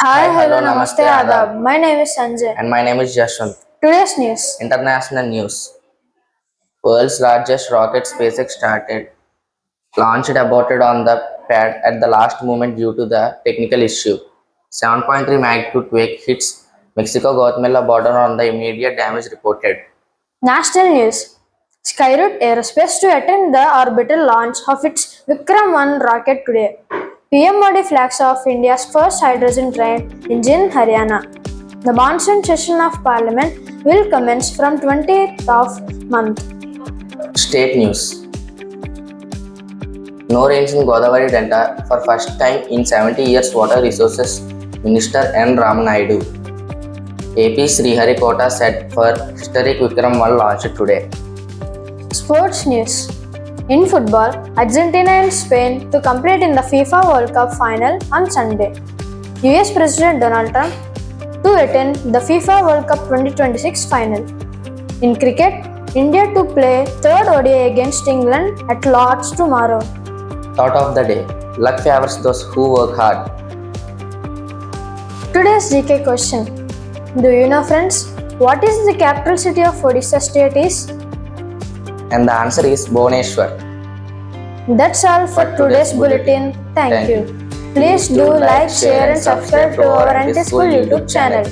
Hi, hello, namaste, adab. My name is Sanjay. And my name is Jashwant. Today's news. International news. World's largest rocket SpaceX started launched aborted on the pad at the last moment due to the technical issue. 7.3 magnitude quake hits Mexico-Guatemala border on the immediate damage reported. National news. Skyroot Aerospace to attend the orbital launch of its Vikram 1 rocket today. PM Modi flags off India's first hydrogen train in Haryana. The Monsoon Session of Parliament will commence from 20th of month. State news. No rains in Godavari Delta for first time in 70 years. Water Resources Minister N. Ramanaidu. AP Sriharikota set for historic Vikram 1 launch today. Sports news. In football, Argentina and Spain to compete in the FIFA World Cup Final on Sunday. US President Donald Trump to attend the FIFA World Cup 2026 Final. In cricket, India to play third ODI against England at Lord's tomorrow. Thought of the day. Luck favors those who work hard. Today's GK question. Do you know, friends, what is the capital city of Odisha state is? And the answer is Bhubaneswar. That's all for today's bulletin. Thank you. Please do like, share and subscribe to our Anti School YouTube channel.